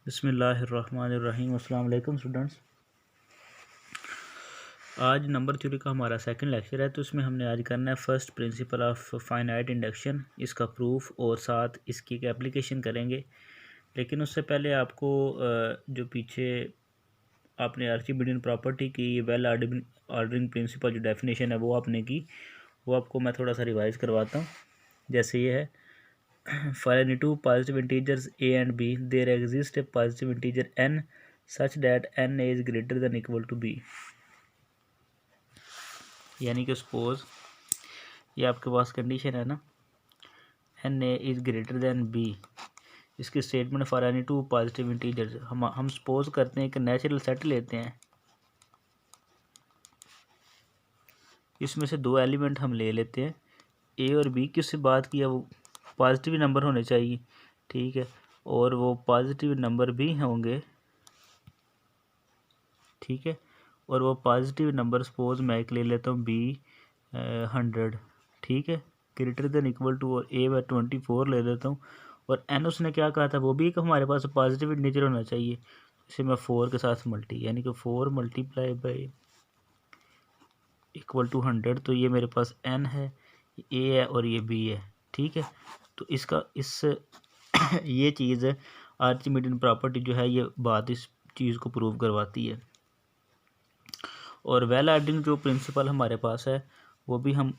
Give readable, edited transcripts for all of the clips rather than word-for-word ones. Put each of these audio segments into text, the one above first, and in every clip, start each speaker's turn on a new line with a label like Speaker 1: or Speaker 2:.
Speaker 1: बिस्मिल्लाहिर्रहमानिर्रहीम। अस्सलाम वालेकुम स्टूडेंट्स। आज नंबर थ्योरी का हमारा सेकंड लेक्चर है, तो इसमें हमने आज करना है first principle of finite induction, इसका प्रूफ और साथ इसकी एक एप्लीकेशन करेंगे। लेकिन उससे पहले आपको जो पीछे आपने आर्चिमीडियन प्रॉपर्टी की वेल ऑर्डरिंग प्रिंसिपल जो डेफिनेशन है वो आपने की, वो आपको मैं थोड़ा सा रिवाइज़ करवाता हूँ। जैसे ये है, for any two positive integers a and b, there exists a positive integer n such that n is greater than equal to b। यानी कि सपोज ये आपके पास कंडीशन है ना, n a is greater then b। इसकी statement for any two positive integers, हम suppose करते हैं कि नेचुरल सेट लेते हैं, इसमें से दो एलिमेंट हम ले लेते हैं a और b। किससे बात किया, वो पॉजिटिव नंबर होने चाहिए, ठीक है, और वो पॉजिटिव नंबर भी होंगे, ठीक है। और वो पॉजिटिव नंबर सपोज मैं एक ले लेता हूँ b 100, ठीक है, ग्रेटर देन इक्वल टू, और a मैं 24 ले लेता हूँ, और n उसने क्या कहा था, वो भी एक हमारे पास पॉजिटिव इंटीजर होना चाहिए। इसे मैं 4 के साथ मल्टी, यानी कि 4 मल्टीप्लाई बाई इक्वल टू 100, तो ये मेरे पास n है, a है और ये b है, ठीक है। तो इसका इस ये चीज़ आर्चिमीडियन प्रॉपर्टी जो है, ये बात इस चीज़ को प्रूव करवाती है। और वेल ऑर्डरिंग जो प्रिंसिपल हमारे पास है, वो भी हम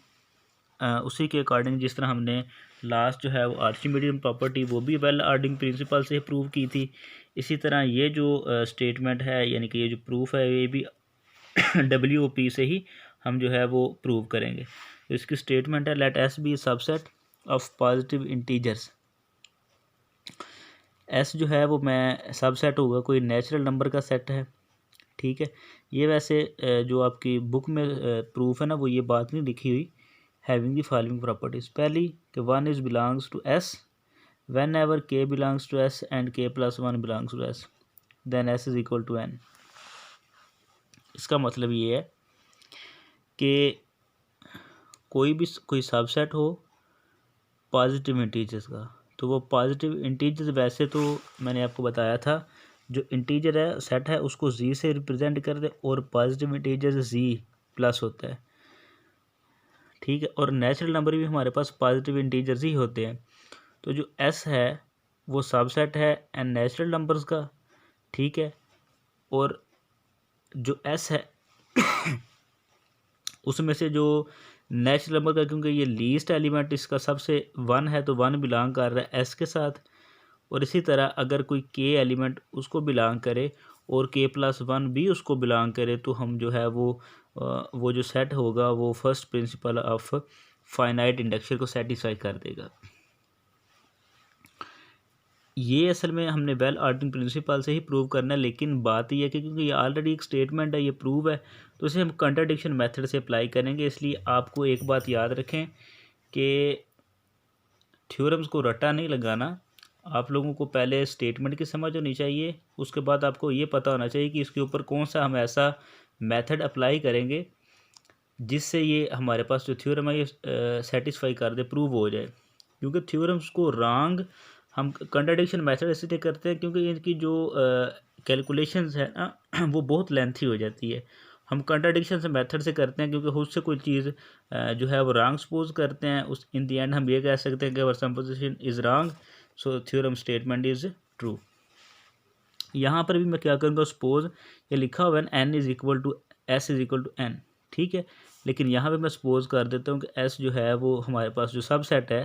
Speaker 1: उसी के अकॉर्डिंग, जिस तरह हमने लास्ट जो है वो आर्चिमीडियन प्रॉपर्टी वो भी वेल ऑर्डरिंग प्रिंसिपल से प्रूव की थी, इसी तरह ये जो स्टेटमेंट है, यानी कि ये जो प्रूफ है, ये भी WOP से ही हम जो है वो प्रूव करेंगे। तो इसकी स्टेटमेंट है, let S be subset of positive integers. S जो है वो मैं सबसेट होगा, कोई नेचुरल नंबर का सेट है, ठीक है। ये वैसे जो आपकी बुक में प्रूफ है ना, वो ये बात नहीं लिखी हुई। हैविंग द फॉलोइंग प्रॉपर्टीज, पहली कि 1 is belongs to S whenever K belongs to S and K + 1 belongs to S, then S is equal to N। इसका मतलब ये है कि कोई सबसेट हो पॉजिटिव इंटीजर्स का, तो वो पॉजिटिव इंटीजर्स, वैसे तो मैंने आपको बताया था जो इंटीजर है सेट है उसको z से रिप्रेजेंट कर दे, और पॉजिटिव इंटीजर्स z+ होता है, ठीक है। और नेचुरल नंबर भी हमारे पास पॉजिटिव इंटीजर्स ही होते हैं। तो जो S है वो सबसेट है एन नेचुरल नंबर्स का, ठीक है। और जो S है उसमें से जो नेचुरल नंबर का, क्योंकि ये लीस्ट एलिमेंट इसका सबसे 1 है, तो 1 बिलोंग कर रहा है S के साथ। और इसी तरह अगर कोई K एलिमेंट उसको बिलोंग करे और K + 1 भी उसको बिलोंग करे, तो हम जो है वो जो सेट होगा वो first principle of finite induction को सेटिस्फाई कर देगा। ये असल में हमने वेल ऑर्डरिंग प्रिंसिपल से ही प्रूव करना है, लेकिन बात यह है कि क्योंकि ये ऑलरेडी एक स्टेटमेंट है, ये प्रूव है, तो इसे हम कंट्राडिक्शन मेथड से अप्लाई करेंगे। इसलिए आपको एक बात याद रखें कि थ्योरम्स को रट्टा नहीं लगाना, आप लोगों को पहले स्टेटमेंट की समझ होनी चाहिए, उसके बाद आपको ये पता होना चाहिए कि इसके ऊपर कौन सा हम ऐसा मेथड अप्लाई करेंगे जिससे ये हमारे पास जो थ्योरम है ये सेटिस्फाई कर दे, प्रूव हो जाए। क्योंकि थ्योरम्स को रॉन्ग हम कंट्राडिक्शन मेथड इसलिए करते हैं क्योंकि इनकी जो कैलकुलेशंस है ना वो बहुत लेंथी हो जाती है। हम कंट्राडिक्शन से मेथड से करते हैं क्योंकि उससे कोई चीज़ जो है वो रॉन्ग सपोज करते हैं, उस इन दी एंड हम ये कह सकते हैं कि our supposition is wrong, so theorem statement is true. यहाँ पर भी मैं क्या करूँगा, सपोज ये लिखा हुआ है n is equal to S is equal to n, ठीक है। लेकिन यहाँ पे मैं सपोज कर देता हूँ कि S जो है वो हमारे पास जो सबसेट है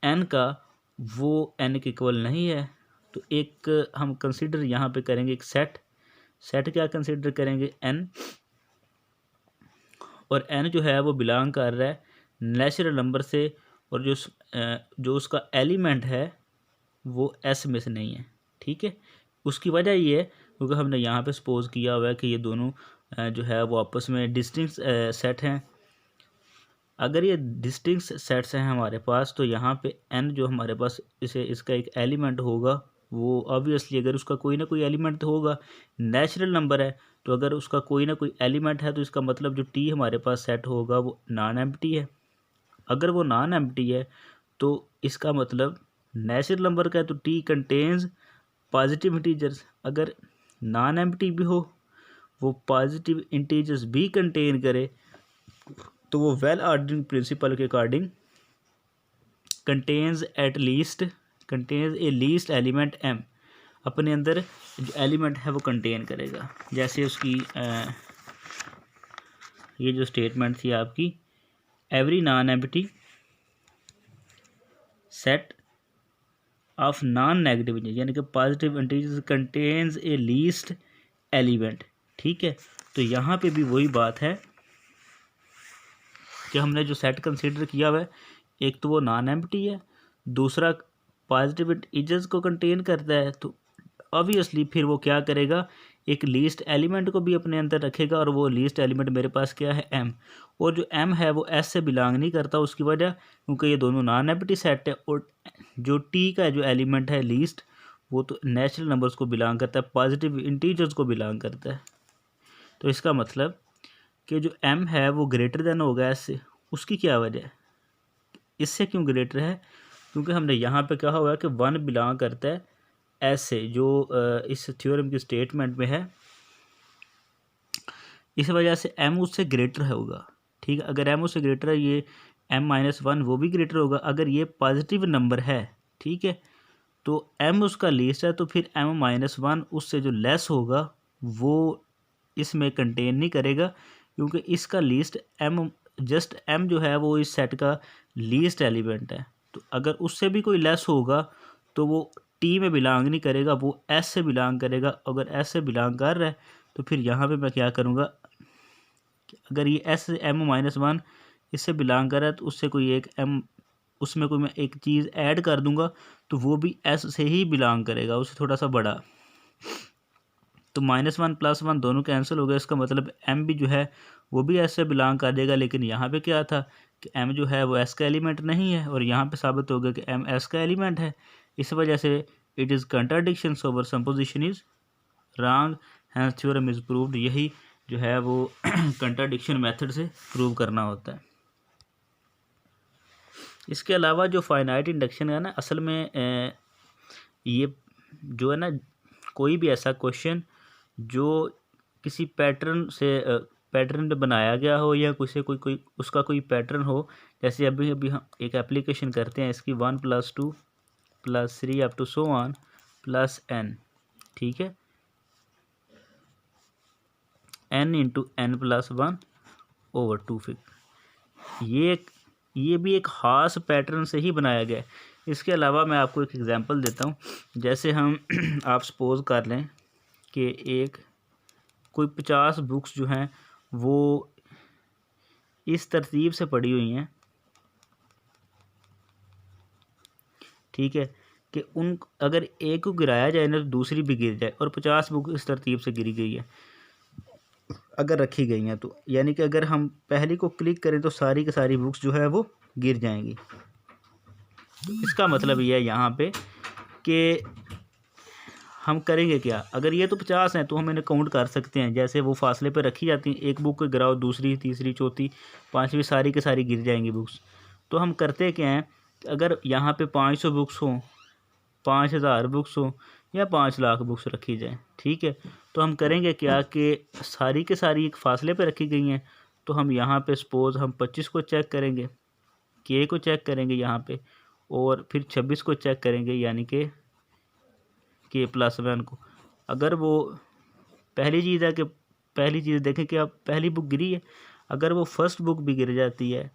Speaker 1: n का, वो n के इक्वल नहीं है। तो एक हम कंसिडर यहाँ पे करेंगे एक सेट क्या कंसिडर करेंगे, n, और n जो है वो बिलोंग कर रहा है नेचुरल नंबर से, और जो उसका एलिमेंट है वो S में से नहीं है, ठीक है। उसकी वजह ये है क्योंकि हमने यहाँ पे सपोज किया हुआ है कि ये दोनों जो है वो आपस में डिस्टिंक्ट सेट हैं। अगर ये डिस्टिंक्ट सेट्स हैं हमारे पास, तो यहाँ पे n जो हमारे पास इसका एक एलिमेंट होगा, वो ऑब्वियसली अगर उसका कोई ना कोई एलिमेंट तो होगा, नेचुरल नंबर है, तो अगर उसका कोई ना कोई एलिमेंट है तो इसका मतलब जो t हमारे पास सेट होगा वो नॉन एम्प्टी है। अगर वो नॉन एम्प्टी है तो इसका मतलब नेचुरल नंबर का है, तो t कंटेन्स पॉजिटिव इंटीजर्स अगर नॉन एम्प्टी भी हो, वो पॉजिटिव इंटीजर्स भी कंटेन करे, तो वो वेल ऑर्डरिंग प्रिंसिपल के अकॉर्डिंग कंटेन्स ए लीस्ट एलिमेंट m, अपने अंदर जो एलिमेंट है वो कंटेन करेगा। जैसे उसकी ये जो स्टेटमेंट थी आपकी, every non empty set of non negative integer यानी कि पॉजिटिव इंटीजर्स कंटेन्स ए लीस्ट एलिमेंट। ठीक है, तो यहाँ पे भी वही बात है कि हमने जो सेट कंसीडर किया हुआ है, एक तो वो नॉन एम्प्टी है, दूसरा पॉजिटिव इंटीजर्स को कंटेन करता है, तो ऑब्वियसली फिर वो क्या करेगा, एक लीस्ट एलिमेंट को भी अपने अंदर रखेगा, और वो लीस्ट एलिमेंट मेरे पास क्या है m, और जो m है वो s से बिलोंग नहीं करता। उसकी वजह क्योंकि ये दोनों नॉन एम्प्टी सेट है, और जो t का जो एलिमेंट है लीस्ट, वो तो नेचुरल नंबर्स को बिलोंग करता है, पॉजिटिव इंटीजर्स को बिलोंग करता है। तो इसका मतलब कि जो m है वो ग्रेटर देन होगा s से। उसकी क्या वजह है, इससे क्यों ग्रेटर है, क्योंकि हमने यहाँ पे कहा हुआ है कि 1 बिलोंग करता है एस से, जो इस थ्योरम की स्टेटमेंट में है। इस वजह से m उससे ग्रेटर होगा। ठीक है, अगर m उससे ग्रेटर है, ये m-1 वो भी ग्रेटर होगा। अगर ये पॉजिटिव नंबर है, ठीक है, तो m उसका लीस्ट है, तो फिर m-1 उससे जो लेस होगा वो इसमें कंटेन नहीं करेगा, क्योंकि इसका लीस्ट जस्ट m जो है वो इस सेट का लीस्ट एलिमेंट है। तो अगर उससे भी कोई लेस होगा तो वो t में बिलोंग नहीं करेगा, वो s से बिलोंग करेगा। अगर s से बिलोंग कर रहा है तो फिर यहाँ पे मैं क्या करूँगा, अगर ये s m-1 इससे बिलोंग कर रहा है तो उससे कोई एक m, उसमें कोई मैं एक चीज़ ऐड कर दूंगा तो वो भी s से ही बिलोंग करेगा, उससे थोड़ा सा बड़ा। तो -1 +1 दोनों कैंसिल हो गए। इसका मतलब m भी जो है वो भी s से बिलोंग कर देगा। लेकिन यहाँ पे क्या था कि m जो है वो s का एलिमेंट नहीं है, और यहाँ पे साबित हो गया कि m s का एलिमेंट है। इस वजह से it is contradiction our supposition is wrong, hence theorem is proved. यही जो है वो कंट्राडिक्शन मेथड से प्रूव करना होता है। इसके अलावा जो फाइनाइट इंडक्शन है ना, असल में ये जो है ना, कोई भी ऐसा क्वेश्चन जो किसी पैटर्न पे बनाया गया हो, या कोई उसका कोई पैटर्न हो, जैसे अभी हम एक एप्लीकेशन करते हैं इसकी 1 + 2 + 3 up to so on +n, ठीक है, n × n + 1/2 फिर ये भी एक ख़ास पैटर्न से ही बनाया गया है। इसके अलावा मैं आपको एक एग्जांपल देता हूँ। जैसे हम आप सपोज़ कर लें कि कोई 50 बुक्स जो हैं वो इस तरतीब से पड़ी हुई हैं, ठीक है, कि अगर एक को गिराया जाए ना तो दूसरी भी गिर जाए, और 50 बुक इस तरतीब से गिरी गई है अगर रखी गई हैं, तो यानी कि अगर हम पहली को क्लिक करें तो सारी की सारी बुक्स जो है वो गिर जाएंगी। तो इसका मतलब ये है यहाँ पे कि हम करेंगे क्या, अगर ये तो 50 हैं तो हम इन्हें काउंट कर सकते हैं, जैसे वो फासले पे रखी जाती हैं, एक बुक को गिराओ, दूसरी, तीसरी, चौथी, पांचवी, सारी की सारी गिर जाएंगी बुक्स। तो हम करते क्या हैं, अगर यहाँ पे 500 बुक्स हों, 5000 बुक्स हों, या 5 लाख बुक्स रखी जाएँ, ठीक है, तो हम करेंगे क्या कि सारी के सारी एक फासले पे रखी गई हैं, तो हम यहाँ पे सपोज़ हम 25 को चेक करेंगे, के को चेक करेंगे यहाँ पे, और फिर 26 को चेक करेंगे, यानी कि के +1 को। अगर वो पहली चीज़ है कि पहली चीज़ देखें कि अब पहली बुक गिरी है, अगर वो फर्स्ट बुक भी गिर जाती है,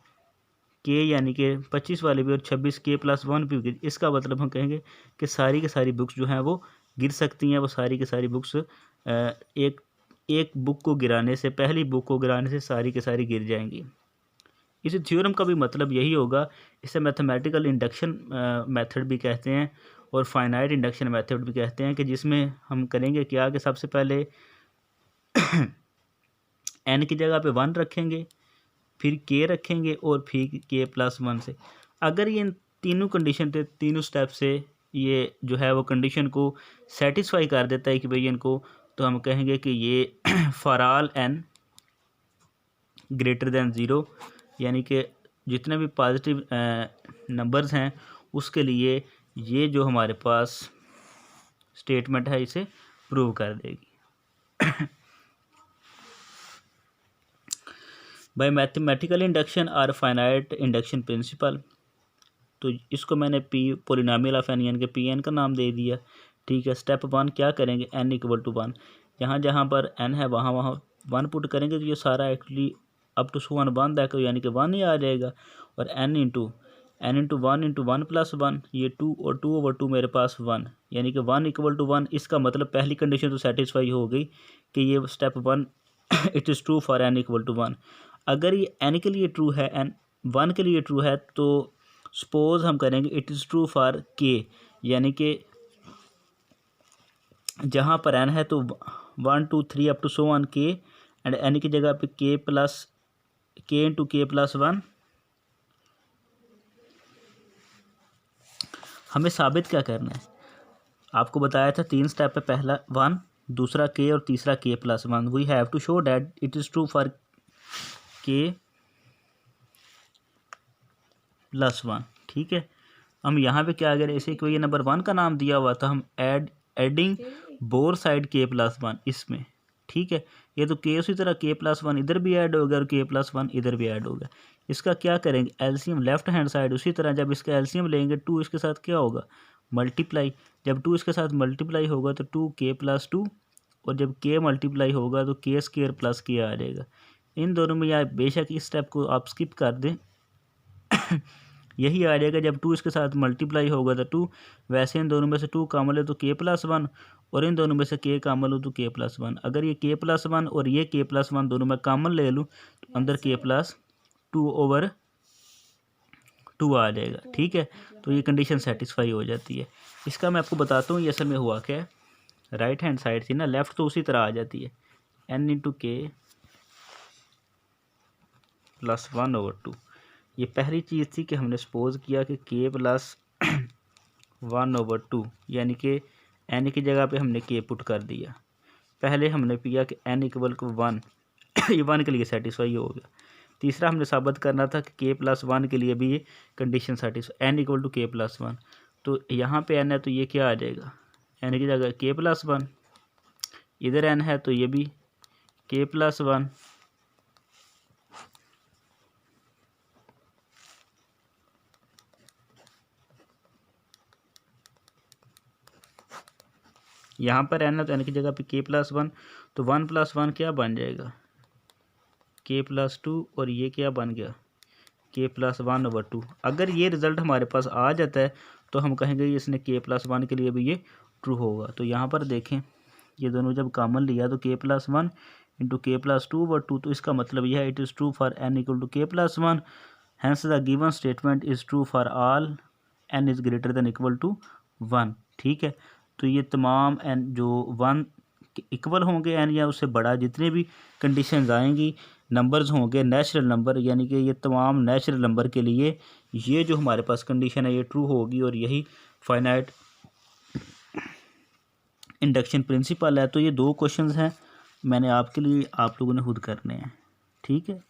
Speaker 1: के यानी कि 25 वाली भी, और 26 के +1 भी गिर, इसका मतलब हम कहेंगे कि सारी की सारी बुक्स जो हैं वो गिर सकती हैं। वो सारी की सारी बुक्स एक बुक को गिराने से, पहली बुक को गिराने से सारी की सारी गिर जाएंगी। इस थ्योरम का भी मतलब यही होगा। इसे मैथमेटिकल इंडक्शन मेथड भी कहते हैं, और फाइनाइट इंडक्शन मेथड भी कहते हैं, कि जिसमें हम करेंगे क्या कि सबसे पहले n की जगह पे 1 रखेंगे, फिर k रखेंगे, और फिर k +1 से। अगर ये तीनों कंडीशन थे, तीनों स्टेप से ये जो है वो कंडीशन को सेटिस्फाई कर देता है कि भाई इनको, तो हम कहेंगे कि ये for all n greater than 0, यानी कि जितने भी पॉजिटिव नंबर्स हैं उसके लिए ये जो हमारे पास स्टेटमेंट है इसे प्रूव कर देगी। बाय मैथमेटिकल इंडक्शन और फाइनाइट इंडक्शन प्रिंसिपल, तो इसको मैंने पी पोलिनोमियल ऑफ एन यानी कि पी एन का नाम दे दिया। ठीक है, स्टेप 1 क्या करेंगे, n इक्वल टू 1, जहाँ पर n है वहाँ 1 पुट करेंगे तो ये सारा एक्चुअली अप टू 1 बंद है तो यानी कि 1 ही आ जाएगा। और n इंटू 1 इंटू 1 प्लस 1, ये 2 और 2/2 मेरे पास 1, यानी कि 1 इक्वल टू 1। इसका मतलब पहली कंडीशन तो सेटिस्फाई हो गई कि ये step 1 it is true for n equal to 1। अगर ये n के लिए ट्रू है, n 1 के लिए ट्रू है, तो सपोज हम करेंगे it is true for k, यानी कि जहाँ पर n है तो 1 2 3 up to so on k, and n की जगह पे k इंटू k प्लस 1। हमें साबित क्या करना है, आपको बताया था 3 स्टेप है, पहला 1, दूसरा k और तीसरा k plus 1। We have to show that it is true for k plus 1। ठीक है, हम यहाँ पे क्या करें, इसे कोई नंबर 1 का नाम दिया हुआ था, हम adding bore side k plus 1 इसमें। ठीक है, ये तो k उसी तरह k प्लस 1 इधर भी ऐड होगा और k प्लस 1 इधर भी ऐड होगा। इसका क्या करेंगे, एलसीएम लेफ्ट हैंड साइड उसी तरह, जब इसका एलसीएम लेंगे 2 इसके साथ क्या होगा, मल्टीप्लाई। जब 2 इसके साथ मल्टीप्लाई होगा तो 2k प्लस 2, और जब k मल्टीप्लाई होगा तो k स्क्वायर प्लस k आ जाएगा। इन दोनों में या बेशक इस स्टेप को आप स्किप कर दें यही आ जाएगा। जब 2 इसके साथ मल्टीप्लाई होगा तो 2, वैसे इन दोनों में से 2 कॉमन है तो k प्लस 1, और इन दोनों में से k कॉमन हो तो k प्लस 1। अगर ये k प्लस 1 और ये k प्लस 1 दोनों में कॉमन ले लूँ तो अंदर k प्लस 2/2 आ जाएगा। ठीक है, तो ये कंडीशन सेटिस्फाई हो जाती है। इसका मैं आपको बताता हूँ ये असल में हुआ क्या है। राइट हैंड साइड थी ना, लेफ्ट तो उसी तरह आ जाती है, n इंटू k प्लस 1/2। ये पहली चीज़ थी कि हमने सपोज किया कि k प्लस 1/2, यानी कि n की जगह पे हमने k पुट कर दिया। पहले हमने पिया कि n इक्वल टू 1 ये 1 के लिए सेटिस्फाई हो गया। तीसरा हमने साबित करना था कि k प्लस 1 के लिए भी ये condition satisfy, n equal to k plus 1। तो यहाँ पे n है तो ये क्या आ जाएगा, n की जगह k प्लस 1, इधर n है तो ये भी k प्लस 1। यहाँ पर n है तो n की जगह पे k प्लस 1, तो 1 प्लस 1 क्या बन जाएगा, k प्लस 2, और ये क्या बन गया, k प्लस 1/2। अगर ये रिज़ल्ट हमारे पास आ जाता है तो हम कहेंगे इसने k प्लस 1 के लिए भी ये ट्रू होगा। तो यहाँ पर देखें, ये दोनों जब कॉमन लिया तो k plus 1 into k plus 2/2, तो इसका मतलब यह है it is true for n equal to k plus 1, hence the given statement is true for all n is greater than equal to 1। ठीक है, तो ये तमाम n जो 1 इक्वल होंगे n या उससे बड़ा, जितने भी कंडीशंस आएंगी, नंबर्स होंगे नेचुरल नंबर, यानी कि ये तमाम नेचुरल नंबर के लिए ये जो हमारे पास कंडीशन है ये ट्रू होगी, और यही फाइनाइट इंडक्शन प्रिंसिपल है। तो ये 2 क्वेश्चंस हैं मैंने आपके लिए, आप लोगों ने खुद करने हैं। ठीक है।